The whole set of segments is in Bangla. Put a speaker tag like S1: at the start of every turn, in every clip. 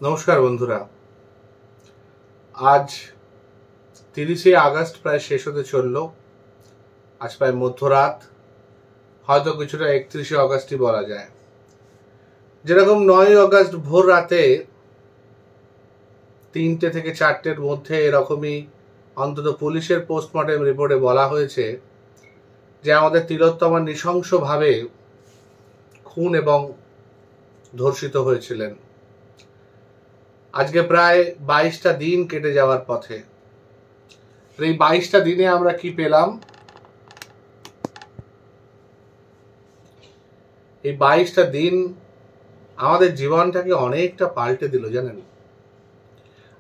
S1: নমস্কার বন্ধুরা, আজ 30শে আগস্ট প্রায় শেষ হতে চলল। আজ প্রায় মধ্যরাত, হয়তো কিছুটা 31শে আগস্টই বলা যায়। যেরকম 9ই আগস্ট ভোর রাতে 3টে থেকে 4টের মধ্যে এরকমই অন্তত পুলিশের পোস্টমর্টেম রিপোর্টে বলা হয়েছে যে আমাদের তিলোত্তমা নৃশংসভাবে খুন এবং ধর্ষিত হয়েছিলেন। আজকে প্রায় 22টা দিন কেটে যাওয়ার পথে। এই 22টা দিনে আমরা কি পেলাম? এই 22টা দিন আমাদের জীবনটাকে অনেকটা পাল্টে দিল, জানেন।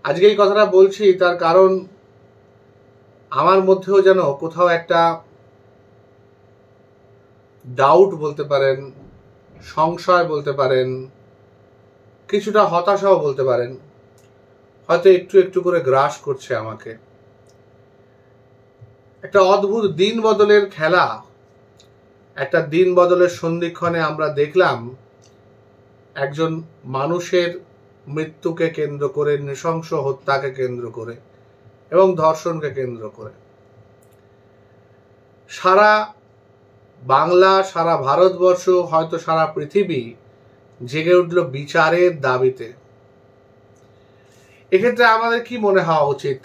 S1: আজকে এই কথাটা বলছি তার কারণ আমার মধ্যেও যেন কোথাও একটা ডাউট বলতে পারেন, সংশয় বলতে পারেন, কিছুটা হতাশাও বলতে পারেন, হয়তো একটু একটু করে গ্রাস করছে আমাকে। একটা অদ্ভুত দিন বদলের খেলা, একটা দিন বদলের সন্ধিক্ষণে আমরা দেখলাম একজন মানুষের মৃত্যুকে কেন্দ্র করে, নৃশংস হত্যাকে কেন্দ্র করে এবং ধর্ষণকে কেন্দ্র করে সারা বাংলা, সারা ভারতবর্ষ, হয়তো সারা পৃথিবী জেগে উঠল বিচারের দাবিতে। এক্ষেত্রে আমাদের কি মনে হওয়া উচিত?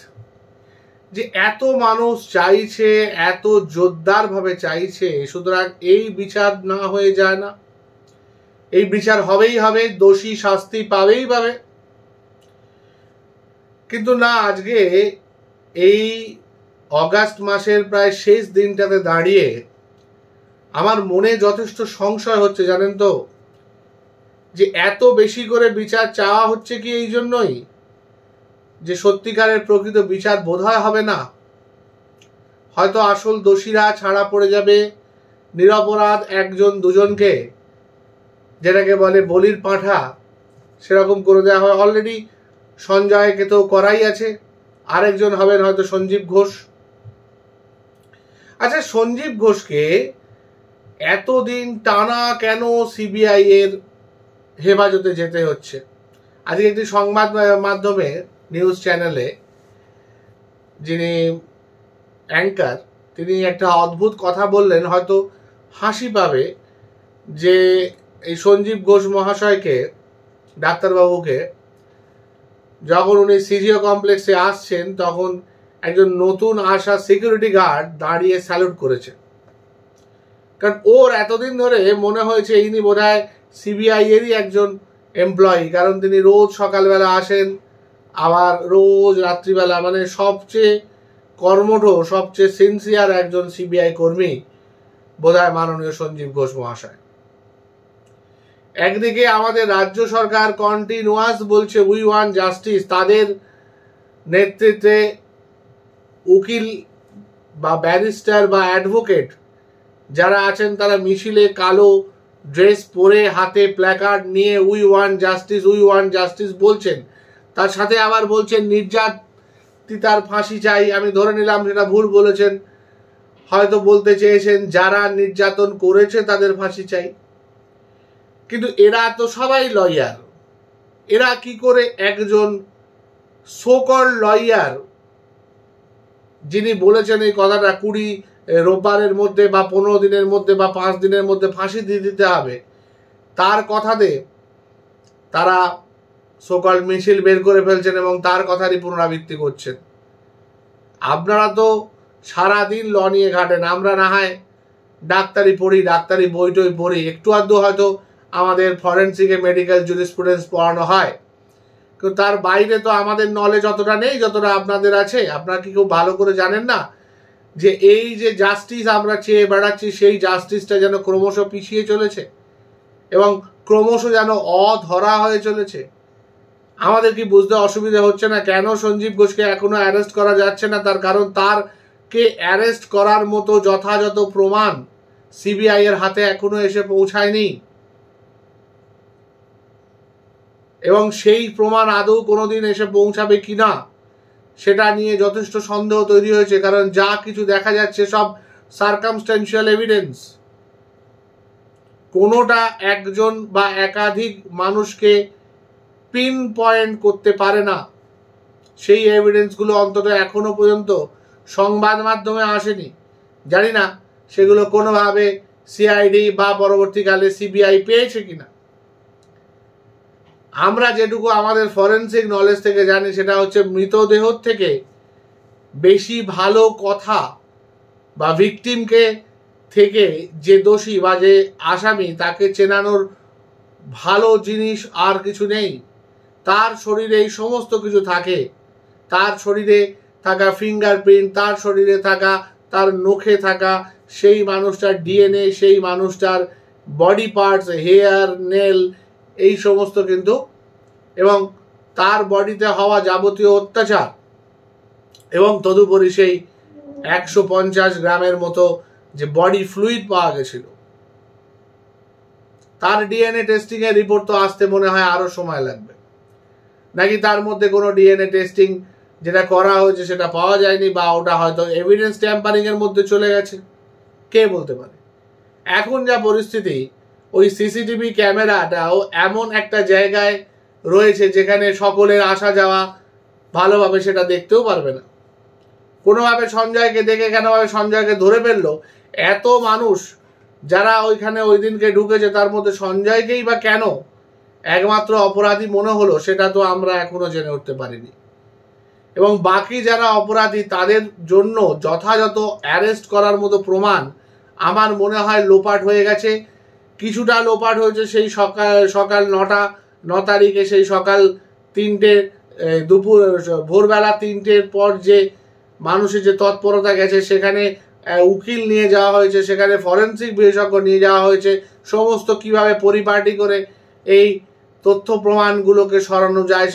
S1: যে এত মানুষ চাইছে, এত জোরদার ভাবে চাইছে, সুতরাং এই বিচার না হয়ে যায় না? এই বিচার হবেই হবে, দোষী শাস্তি পাবেই পাবে। কিন্তু না, আজকে এই অগাস্ট মাসের প্রায় শেষ দিনটাতে দাঁড়িয়ে আমার মনে যথেষ্ট সংশয় হচ্ছে, জানেন তো, যে এত বেশি করে বিচার চাওয়া হচ্ছে কি এই জন্যই যে সত্যিকারের প্রকৃত বিচার বোধহয় হবে না। হয়তো আসল দোষীরা ছাড়া পড়ে যাবে, নিরপরাধ একজন দুজনকে, যেটাকে বলে বলির পাঁঠা, সেরকম করে দেওয়া হয়। অলরেডি সঞ্জয়কে তো করাই আছে, আরেকজন হবেন হয়তো সঞ্জীব ঘোষ। আচ্ছা, সঞ্জীব ঘোষকে এতদিন টানা কেন সিবিআই এর হেফাজতে যেতে হচ্ছে? আজকে একটি সংবাদ মাধ্যমে, নিউজ চ্যানেলে যিনি অ্যাঙ্কার, তিনি একটা অদ্ভুত কথা বললেন, হয়তো হাসি পাবে, যে এই সঞ্জীব ঘোষ মহাশয়কে, ডাক্তারবাবুকে, যখন উনি সিজিও কমপ্লেক্সে আসছেন তখন একজন নতুন আসা সিকিউরিটি গার্ড দাঁড়িয়ে স্যালুট করেছে। কারণ ওর এতদিন ধরে মনে হয়েছে ইনি বোধহয় সিবিআই এরই একজন এমপ্লয়ি, কারণ তিনি রোজ সকালবেলা আসেন, আবার রোজ রাত্রিবেলা, মানে সবচেয়ে কর্মঠ, সবচেয়ে সিনসিয়ার একজন সিবিআই কর্মী বোধহয় মাননীয় সঞ্জীব ঘোষ মহাশয়। একদিকে আমাদের রাজ্য সরকার কন্টিনিউয়াস বলছে উই ওয়ান্ট জাস্টিস, তাদের নেতৃত্বে উকিল বা ব্যারিস্টার বা অ্যাডভোকেট যারা আছেন তারা মিছিলে কালো ড্রেস পরে, হাতে প্ল্যাকার্ড নিয়ে we want justice, we want justice বলছেন। তার সাথে আবার বলছেন নির্যাতিতার ফাঁসি চাই। আমি ধরে নিলাম সেটা ভুল বলেছেন, হয়তো বলতে চেয়েছেন যারা নির্যাতন করেছে তাদের ফাঁসি চাই। কিন্তু এরা তো সবাই লয়ার, এরা কি করে একজন সোকল লয়ার, যিনি বলেছেন এই কথাটা 20 রোববারের মধ্যে বা 15 দিনের মধ্যে বা 5 দিনের মধ্যে ফাঁসি দিয়ে দিতে হবে, তার কথাতে তারা সোকল মিছিল বের করে ফেলছেন এবং তার কথারই পুনরাবৃত্তি করছেন? আপনারা তো সারাদিন ল নিয়ে ঘাটেন, আমরা না হয় ডাক্তারি পড়ি, ডাক্তারি বই টই পড়ি, একটু আধটু হয়তো আমাদের ফরেন্সিকে মেডিকেল জুরিসপ্রুডেন্স পড়ানো হয়, কিন্তু তার বাইরে তো আমাদের নলেজ অতটা নেই যতটা আপনাদের আছে। আপনারা কি কেউ ভালো করে জানেন না যে এই যে জাস্টিস আমরা চেয়ে বেড়াচ্ছি, সেই জাস্টিসটা যেন ক্রমশ পিছিয়ে চলেছে এবং ক্রমশ যেন অধরা হয়ে চলেছে? আমাদের কি বুঝতে অসুবিধা হচ্ছে না কেন সঞ্জীব ঘোষকে এখনো অ্যারেস্ট করা যাচ্ছে না? তার কারণ তারকে অ্যারেস্ট করার মতো যথাযথ প্রমাণ সিবিআই এর হাতে এখনো এসে পৌঁছায়নি, এবং সেই প্রমাণ আদৌ কোনোদিন এসে পৌঁছাবে কিনা সেটা নিয়ে যথেষ্ট সন্দেহ তৈরি হয়েছে। কারণ যা কিছু দেখা যাচ্ছে সব সার্কামস্ট্যান্সিয়াল এভিডেন্স, কোনোটা একজন বা একাধিক মানুষকে পিন পয়েন্ট করতে পারে না, সেই এভিডেন্সগুলো অন্তত এখনো পর্যন্ত সংবাদ মাধ্যমে আসেনি। জানি না সেগুলো কোনোভাবে সিআইডি বা পরবর্তীকালে সিবিআই পেয়েছে কিনা। আমরা যেটুকু আমাদের ফরেন্সিক নলেজ থেকে জানি সেটা হচ্ছে মৃতদেহ থেকে বেশি ভালো কথা বা ভিকটিমকে থেকে যে দোষী বা যে আসামি তাকে চেনানোর ভালো জিনিস আর কিছু নেই। তার শরীরে এই সমস্ত কিছু থাকে, তার শরীরে থাকা ফিঙ্গারপ্রিন্ট, তার শরীরে থাকা, তার নখে থাকা সেই মানুষটার ডিএনএ, সেই মানুষটার বডি পার্টস, হেয়ার, নেল, এই সমস্ত কিন্তু, এবং তার বডিতে হওয়া যাবতীয় অত্যাচার, এবং তদুপরি সেই 150 গ্রামের মতো যে বডি ফ্লুইড পাওয়া গেছিল, তার ডিএনএ টেস্টিং এর রিপোর্ট তো আসতে মনে হয় আরো সময় লাগবে, নাকি তার মধ্যে কোনো ডিএনএ টেস্টিং যেটা করা হয়েছে সেটা পাওয়া যায়নি, বা ওটা হয়তো এভিডেন্স ট্যাম্পারিং এর মধ্যে চলে গেছে, কে বলতে পারে। এখন যা পরিস্থিতি, ওই সিসিটিভি ক্যামেরাটাও এমন একটা জায়গায় রয়েছে যেখানে সকলের আসা যাওয়া ভালোভাবে সেটা দেখতেও পারবে না। কোনোভাবে সঞ্জয়কে দেখে কেনভাবে সঞ্জয়কে ধরে ফেললো, এত মানুষ যারা ওইখানে ওই দিনকে ঢুকেছে তার মধ্যে সঞ্জয়কেই বা কেন একমাত্র অপরাধী মনে হলো সেটা তো আমরা এখনো জেনে উঠতে পারিনি। এবং বাকি যারা অপরাধী তাদের জন্য যথাযথ অ্যারেস্ট করার মতো প্রমাণ আমার মনে হয় লোপাট হয়ে গেছে। কিছুটা লোপাট হয়েছে সেই সকাল 9 তারিখে, সেই সকাল 3টে, দুপুর ভোরবেলা 3টের পর যে মানুষের যে তৎপরতা গেছে, সেখানে উকিল নিয়ে যাওয়া হয়েছে, সেখানে ফরেন্সিক বিশেষজ্ঞ নিয়ে যাওয়া হয়েছে, সমস্ত কিভাবে পরিপাটি করে এই তথ্য প্রমাণগুলোকে সরানো যায়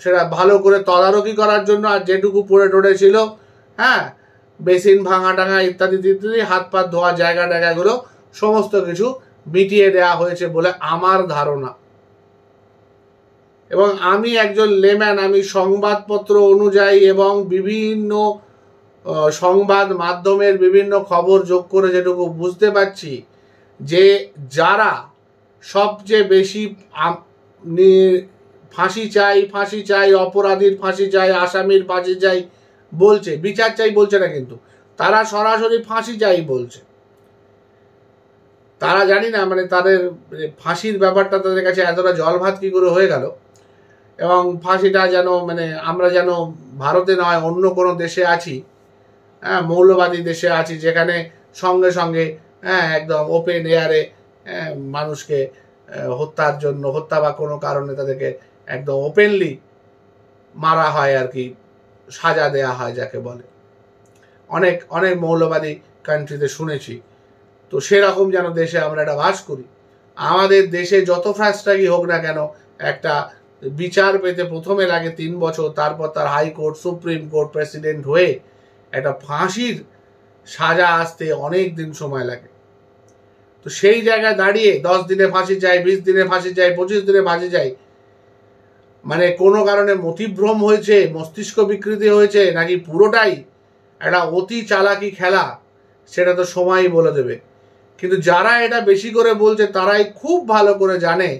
S1: সেটা ভালো করে তদারকি করার জন্য। আর যেটুকু পড়ে টড়ে ছিল, হ্যাঁ, বেসিন ভাঙা টাঙা ইত্যাদি ইত্যাদি, হাত পা ধোয়া জায়গা টায়গাগুলো সমস্ত কিছু মিটিয়ে দেওয়া হয়েছে বলে আমার ধারণা। এবং আমি একজন লেম্যান, আমি সংবাদপত্র অনুযায়ী এবং বিভিন্ন সংবাদ মাধ্যমের বিভিন্ন খবর যোগ করে যেটুকু বুঝতে পারছি, যে যারা সবচেয়ে বেশি ফাঁসি চাই, অপরাধীর ফাঁসি চাই, আসামির ফাঁসি চাই বলছে, বিচার চাই বলছে না, কিন্তু তারা সরাসরি ফাঁসি চাই বলছে। তারা জানি না মানে তাদের ফাঁসির ব্যাপারটা তাদের কাছে এতটা জল ভাত কি করে হয়ে গেল, এবং ফাঁসিটা যেন মানে আমরা যেন ভারতে নয় অন্য কোনো দেশে আছি, হ্যাঁ, মৌলবাদী দেশে আছি, যেখানে সঙ্গে সঙ্গে একদম ওপেন এয়ারে মানুষকে হত্যার জন্য, হত্যা বা কোনো কারণে তাদেরকে একদম ওপেনলি মারা হয় আর কি, সাজা দেয়া হয় যাকে বলে, অনেক অনেক মৌলবাদী কান্ট্রিতে শুনেছি। তো সেরকম যেন দেশে আমরা একটা বাস করি। আমাদের দেশে যত ফাস্ট্রাগই হোক না কেন, একটা বিচার পেতে প্রথমে লাগে 3 বছর, তারপর তার হাইকোর্ট, সুপ্রিম কোর্ট, প্রেসিডেন্ট হয়ে একটা ফাঁসির সাজা আসতে অনেক দিন সময় লাগে। তো সেই জায়গায় দাঁড়িয়ে 10 দিনে ফাঁসি চাই, 20 দিনে ফাঁসি চাই, 25 দিনে ফাঁসি চাই, মানে কোনো কারণে মতিভ্রম হয়েছে, মস্তিষ্ক বিকৃতি হয়েছে, নাকি পুরোটাই একটা অতি চালাকি খেলা, সেটা তো সময়ই বলে দেবে। কিন্তু যারা এটা বেশি করে বলছে তারাই খুব ভালো করে জানে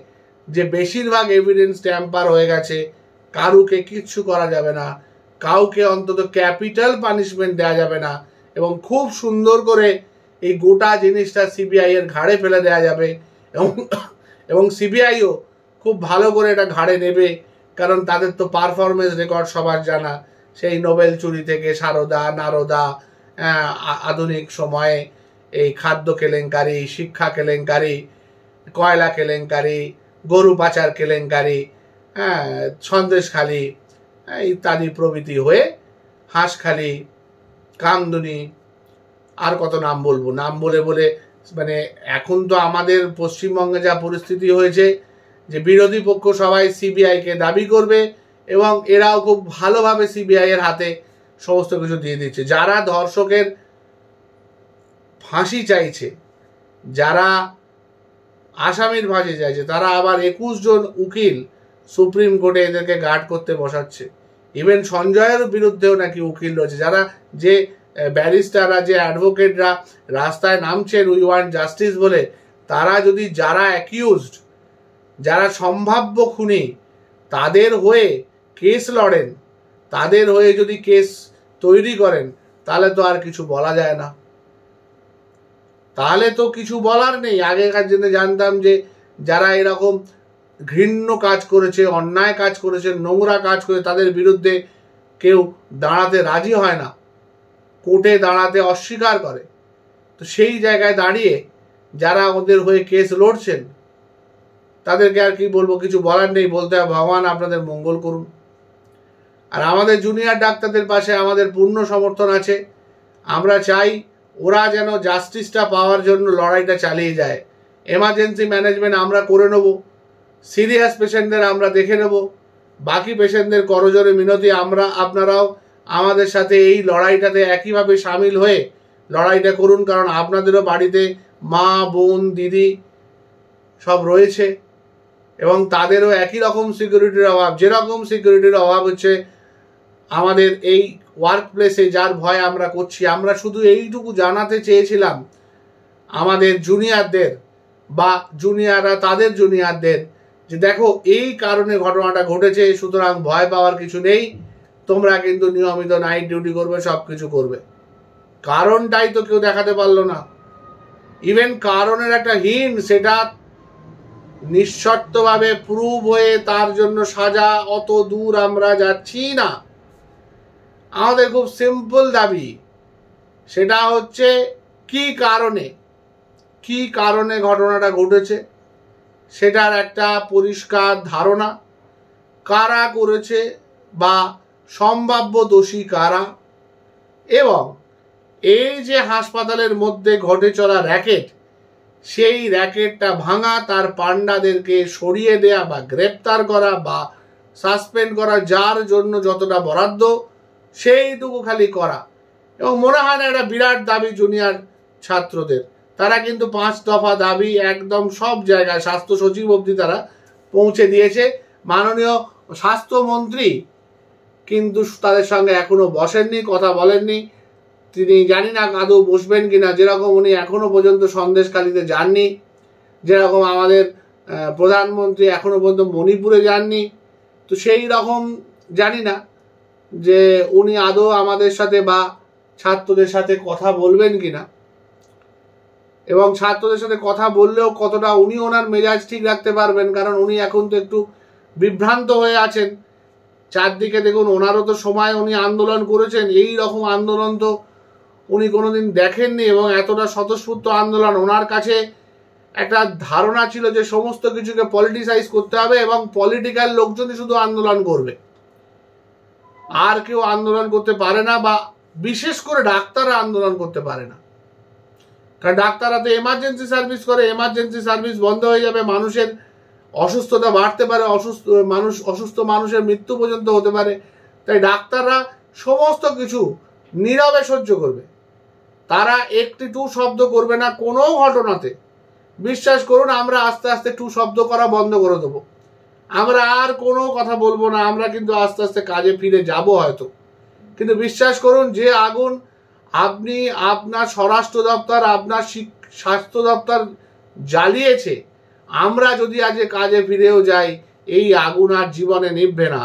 S1: যে বেশিরভাগ এভিডেন্স ট্যাম্পার হয়ে গেছে, কারুকে কিচ্ছু করা যাবে না, কাউকে অন্তত ক্যাপিটাল পানিশমেন্ট দেওয়া যাবে না, এবং খুব সুন্দর করে এই গোটা জিনিসটা সিবিআই এর ঘাড়ে ফেলে দেওয়া যাবে, এবং সিবিআইও খুব ভালো করে এটা ঘাড়ে নেবে, কারণ তাদের তো পারফরমেন্স রেকর্ড সবার জানা, সেই নোবেল চুরি থেকে সারদা, নারদা, আধুনিক সময়ে এই খাদ্য কেলেঙ্কারি, শিক্ষা কেলেঙ্কারি, কয়লা কেলেঙ্কারি, গরু পাচার কেলেঙ্কারি, সন্দেশখালি ইত্যাদি প্রভৃতি হয়ে হাঁসখালি, কামদুনি, আর কত নাম বলবো, নাম বলে বলে মানে এখন তো আমাদের পশ্চিমবঙ্গে যা পরিস্থিতি হয়েছে যে বিরোধী পক্ষ সবাই সিবিআইকে দাবি করবে, এবং এরাও খুব ভালোভাবে সিবিআই এর হাতে সমস্ত কিছু দিয়ে দিচ্ছে। যারা ধর্ষকের ফাঁসি চাইছে, যারা আসামির ফাঁসি চাইছে, তারা আবার 21 জন উকিল সুপ্রিম কোর্টে এদেরকে গার্ড করতে বসাচ্ছে। ইভেন সঞ্জয়ের বিরুদ্ধেও নাকি উকিল রয়েছে, যারা যে ব্যারিস্টাররা, যে অ্যাডভোকেটরা রাস্তায় নামছেন উই ওয়ান্ট জাস্টিস বলে, তারা যদি যারা অ্যাকিউজড, যারা সম্ভাব্য খুনি, তাদের হয়ে কেস লড়েন, তাদের হয়ে যদি কেস তৈরি করেন, তাহলে তো আর কিছু বলা যায় না, তাহলে তো কিছু বলার নেই। আগেকার দিনে জানতাম যে যারা এরকম ঘৃণ্য কাজ করেছে, অন্যায় কাজ করেছে, নোংরা কাজ করে, তাদের বিরুদ্ধে কেউ দাঁড়াতে রাজি হয় না, কোর্টে দাঁড়াতে অস্বীকার করে। তো সেই জায়গায় দাঁড়িয়ে যারা ওদের হয়ে কেস লড়ছেন, তাদেরকে আর কি বলবো, কিছু বলার নেই, বলতে হবে ভগবান আপনাদের মঙ্গল করুন। আর আমাদের জুনিয়র ডাক্তারদের পাশে আমাদের পূর্ণ সমর্থন আছে। আমরা চাই ওরা যেন জাস্টিসটা পাওয়ার জন্য লড়াইটা চালিয়ে যায়। এমার্জেন্সি ম্যানেজমেন্ট আমরা করে নেব, সিরিয়াস পেশেন্টদের আমরা দেখে নেব, বাকি পেশেন্টদের করজোরে মিনতি আপনারাও আমাদের সাথে এই লড়াইটাতে একইভাবে সামিল হয়ে লড়াইটা করুন। কারণ আপনাদেরও বাড়িতে মা, বোন, দিদি সব রয়েছে এবং তাদেরও একই রকম সিকিউরিটির অভাব। যেরকম সিকিউরিটির অভাব হচ্ছে আমাদের এই ওয়ার্ক প্লেসে, যার ভয় আমরা করছি, আমরা শুধু এইটুকু জানাতে চেয়েছিলাম আমাদের জুনিয়রদের বা জুনিয়ররা তাদের জুনিয়রদের যে দেখো এই কারণে ঘটনাটা ঘটেছে, সুতরাং ভয় পাওয়ার কিছু নেই, তোমরা কিন্তু নিয়মিত নাইট ডিউটি করবে, সব কিছু করবে। কারণটাই তো কেউ দেখাতে পারলো না। ইভেন কারণের একটা হিন্ট, সেটা নিঃশর্তভাবে প্রুভ হয়ে তার জন্য সাজা, অত দূর আমরা যাচ্ছি না। আমাদের খুব সিম্পল দাবি, সেটা হচ্ছে কি কারণে ঘটনাটা ঘটেছে সেটার একটা পরিষ্কার ধারণা, কারা করেছে বা সম্ভাব্য দোষী কারা, এবং এই যে হাসপাতালের মধ্যে ঘটে চলা র্যাকেট, সেই র্যাকেটটা ভাঙা, তার পান্ডাদেরকে সরিয়ে দেয়া বা গ্রেপ্তার করা বা সাসপেন্ড করা, যার জন্য যতটা বরাদ্দ সেইটুকু খালি করা। এবং মনে হয় না একটা বিরাট দাবি জুনিয়র ছাত্রদের, তারা কিন্তু 5 দফা দাবি একদম সব জায়গায়, স্বাস্থ্য সচিব অবধি তারা পৌঁছে দিয়েছে। মাননীয় স্বাস্থ্যমন্ত্রী কিন্তু তাদের সঙ্গে এখনো বসেননি, কথা বলেননি। তিনি জানি না আদৌ বসবেন কিনা, যেরকম উনি এখনো পর্যন্ত সন্দেশখালীতে যাননি, যেরকম আমাদের প্রধানমন্ত্রী এখনো পর্যন্ত মণিপুরে যাননি। তো সেই রকম জানি না যে উনি আদৌ আমাদের সাথে বা ছাত্রদের সাথে কথা বলবেন কিনা, এবং ছাত্রদের সাথে কথা বললেও কতটা উনি ওনার মেজাজ ঠিক রাখতে পারবেন, কারণ উনি এখন তো একটু বিভ্রান্ত হয়ে আছেন। চারদিকে দেখুন, ওনারও তো সময় উনি আন্দোলন করেছেন, এই রকম আন্দোলন তো উনি কোনোদিন দেখেননি, এবং এতটা স্বতঃস্ফূর্ত আন্দোলন। ওনার কাছে একটা ধারণা ছিল যে সমস্ত কিছুকে পলিটিসাইজ করতে হবে এবং পলিটিক্যাল লোকজনই শুধু আন্দোলন করবে, আর কেউ আন্দোলন করতে পারে না, বা বিশেষ করে ডাক্তাররা আন্দোলন করতে পারে না। কারণ ডাক্তাররা তো এমার্জেন্সি সার্ভিস করে, এমার্জেন্সি সার্ভিস বন্ধ হয়ে যাবে, মানুষের অসুস্থতা বাড়তে পারে, অসুস্থ মানুষের মৃত্যু পর্যন্ত হতে পারে। তাই ডাক্তাররা সমস্ত কিছু নীরবে সহ্য করবে, তারা একটি টু শব্দ করবে না কোনো ঘটনাতে। বিশ্বাস করুন, আমরা আস্তে আস্তে টু শব্দ করা বন্ধ করে দেবো, আমরা আর কোনো কথা বলবো না, আমরা কিন্তু আস্তে আস্তে কাজে ফিরে যাব হয়তো। কিন্তু বিশ্বাস করুন, যে আগুন আপনি আপনার স্বরাষ্ট্র দপ্তর, আপনার স্বাস্থ্য দপ্তর জ্বালিয়েছে, আমরা যদি আজকে কাজে ফিরেও যাই, এই আগুন আর জীবনে নিভবে না।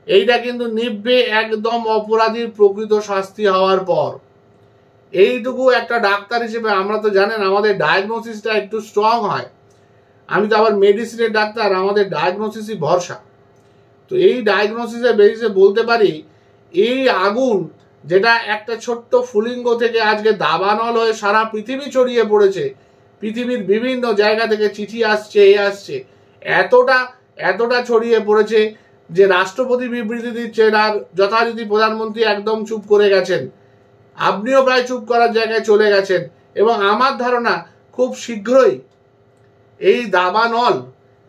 S1: এইটা কিন্তু নিভবে একদম অপরাধীর প্রকৃত শাস্তি হওয়ার পর। এইটুকু একটা ডাক্তার হিসেবে, আমরা তো জানেন আমাদের ডায়াগনোসিসটা একটু স্ট্রং হয়। আমি তো আবার মেডিসিনের ডাক্তার, আমাদের ডায়াগনোসিসই ভরসা। তো এই ডায়াগনোসিসের বেসিসে বলতে পারি, এই আগুন যেটা একটা ছোট্ট ফুলিঙ্গ থেকে আজকে দাবানল হয়ে সারা পৃথিবী ছড়িয়ে পড়েছে, পৃথিবীর বিভিন্ন জায়গা থেকে চিঠি আসছে, এতটা ছড়িয়ে পড়েছে যে রাষ্ট্রপতি বিবৃতি দিচ্ছেন আর যথারীতি প্রধানমন্ত্রী একদম চুপ করে গেছেন, আপনিও প্রায় চুপ করার জায়গায় চলে গেছেন। এবং আমার ধারণা খুব শীঘ্রই এই দাবানল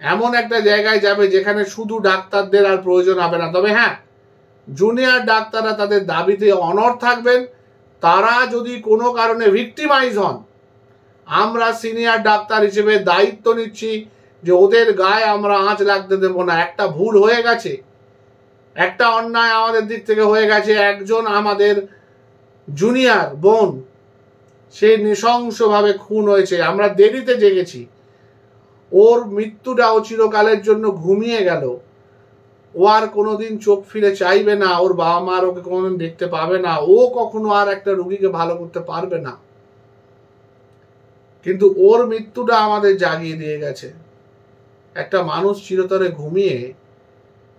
S1: এমন একটা জায়গায় যাবে যেখানে শুধু ডাক্তারদের আর প্রয়োজন হবে না। তবে হ্যাঁ, জুনিয়র ডাক্তাররা তাদের দাবিতে অনড় থাকবেন। তারা যদি কোনো কারণে ভিক্টিমাইজ হন, আমরা সিনিয়র ডাক্তার হিসেবে দায়িত্ব নিচ্ছি যে ওদের গায়ে আমরা আঁচ লাগতে দেবো না। একটা ভুল হয়ে গেছে, একটা অন্যায় আমাদের দিক থেকে হয়ে গেছে, একজন আমাদের জুনিয়র বোন সে নৃশংসভাবে খুন হয়েছে, আমরা দেরিতে জেগেছি, ওর মৃত্যুটা ও চিরকালের জন্য ঘুমিয়ে গেল। ও আর কোনোদিন চোখ ফিরে চাইবে না, ওর বাবা মার ওকে কোনোদিন দেখতে পাবে না, ও কখনো আর একটা রুগীকে ভালো করতে পারবে না। কিন্তু ওর মৃত্যুটা আমাদের জাগিয়ে দিয়ে গেছে। একটা মানুষ চিরতরে ঘুমিয়ে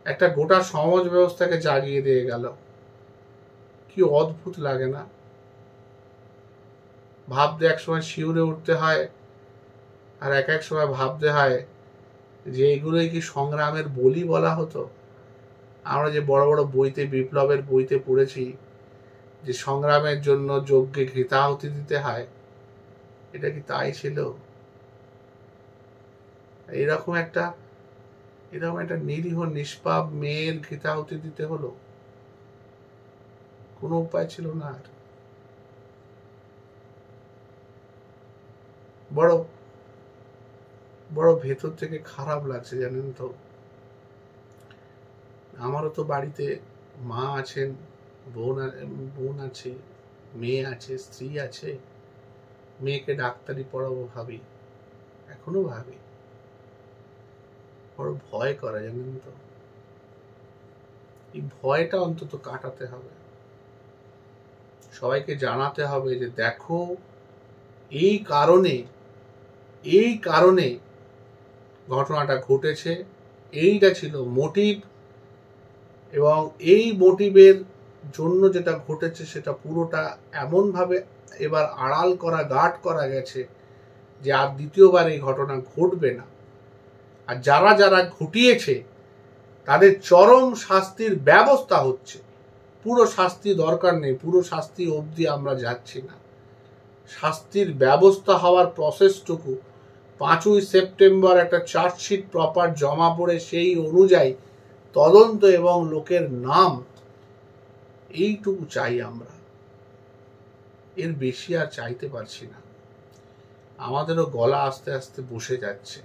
S1: একটা গোটা সমাজ ব্যবস্থাকে জাগিয়ে দিয়ে গেল। কি অদ্ভুত লাগে না? ভাবতে এক সময় শিউরে উঠতে হয়, আর এক এক সময় ভাবতে হয় যে এগুলোই কি সংগ্রামের বলি বলা হতো? আমরা যে বড় বড় বইতে, বিপ্লবের বইতে পড়েছি যে সংগ্রামের জন্য যজ্ঞে ঘৃতাহুতি দিতে হয়, এটা কি তাই ছিল? এরকম একটা নিরীহ নিষ্পাপ মেয়ের ঘৃতাহুতি দিতে হলো? কোনো উপায় ছিল না আর। বড় বড় ভেতর থেকে খারাপ লাগছে, জানেন তো। আমারও তো বাড়িতে মা আছেন, বোন আছে, মেয়ে আছে, স্ত্রী আছে। মেয়েকে ডাক্তারি পড়াবো ভাবি, এখনো ভাবি। বড় ভয় করে, জানেন তো। এই ভয়টা অন্তত কাটাতে হবে। সবাইকে জানাতে হবে যে দেখো, এই কারণে ঘটনাটা ঘটেছে, এইটা ছিল মোটিভ, এবং এই মোটিভের জন্য যেটা ঘটেছে সেটা পুরোটা এমনভাবে এবার আড়াল করা, গার্ড করা গেছে যে আর দ্বিতীয়বার এই ঘটনা ঘটবে না। আর যারা যারা ঘটিয়েছে তাদের চরম শাস্তির ব্যবস্থা হচ্ছে। পুরো শাস্তি দরকার নেই, পুরো শাস্তি অবধি আমরা যাচ্ছি না। শাস্তির ব্যবস্থা হওয়ার প্রসেসটুকু 5ই সেপ্টেম্বর একটা চার্জশিট প্রপার জমা পড়ে সেই অনুযায়ী তদন্ত এবং লোকের নাম, এইটুকু চাই আমরা। এর বেশি আর চাইতে পারছি না। আমাদেরও গলা আস্তে আস্তে বসে যাচ্ছে।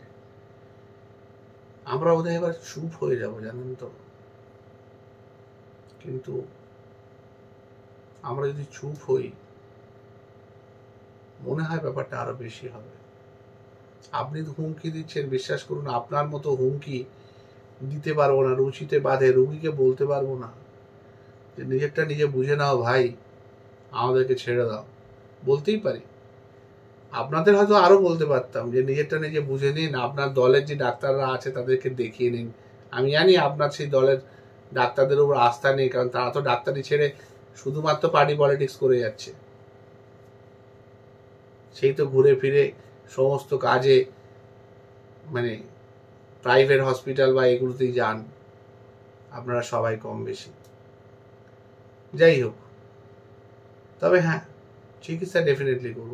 S1: আমরা বোধহয় এবার চুপ হয়ে যাব, জানেন তো। কিন্তু আমরা যদি চুপ হই, মনে হয় ব্যাপারটা আরো বেশি হবে। আপনি তো হুমকি দিচ্ছেন, বিশ্বাস করুন আপনার মতো হুমকি দিতে পারবো না। রুচিতে বাঁধে, রুগীকে বলতে পারবো না যে নিজেরটা নিজে বুঝে নাও ভাই, আমাদেরকে ছেড়ে দাও। বলতেই পারি, আপনাদের হয়তো আরো বলতে পারতাম যে নিজেরটা নিজে বুঝে নিন, আপনার দলের যে ডাক্তাররা আছে তাদেরকে দেখিয়ে নিন। আমি জানি আপনার সেই দলের ডাক্তারদের উপর আস্থা নেই, কারণ তারা তো ডাক্তারি ছেড়ে শুধুমাত্র পার্টি পলিটিক্স করে যাচ্ছে। সেই তো ঘুরে ফিরে সমস্ত কাজে মানে প্রাইভেট হসপিটাল বা এগুলোতেই যান আপনারা সবাই কম বেশি। যাই হোক, তবে হ্যাঁ, চিকিৎসা ডেফিনেটলি করব।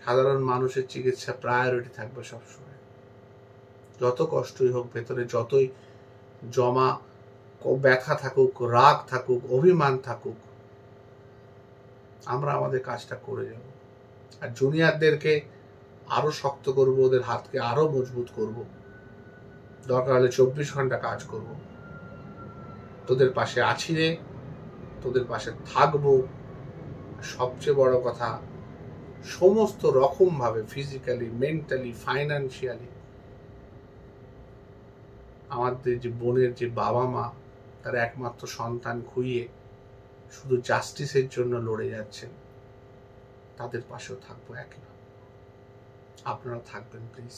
S1: সাধারণ মানুষের চিকিৎসা প্রায়োরিটি থাকবে সবসময়। যত কষ্টই হোক, ভেতরে যতই জমা ব্যথা থাকুক, রাগ থাকুক, অভিমান থাকুক, আমরা আমাদের কাজটা করে যাব। আর জুনিয়রদেরকে আরো শক্ত করব, ওদের হাতকে আরো মজবুত করব। দরকার হলে 24 ঘন্টা কাজ করব। তোদের পাশে আছি রে, তোদের পাশে থাকবো। সবচেয়ে বড় কথা, সমস্ত রকম ভাবে, ফিজিক্যালি, মেন্টালি, ফাইন্যান্সিয়ালি, আমাদের যে বোনের যে বাবা মা, তার একমাত্র সন্তান খুইয়ে শুধু জাস্টিসের জন্য লড়ে যাচ্ছেন, তাদের পাশেও থাকবো একইভাবে। আপনারা থাকবেন প্লিজ।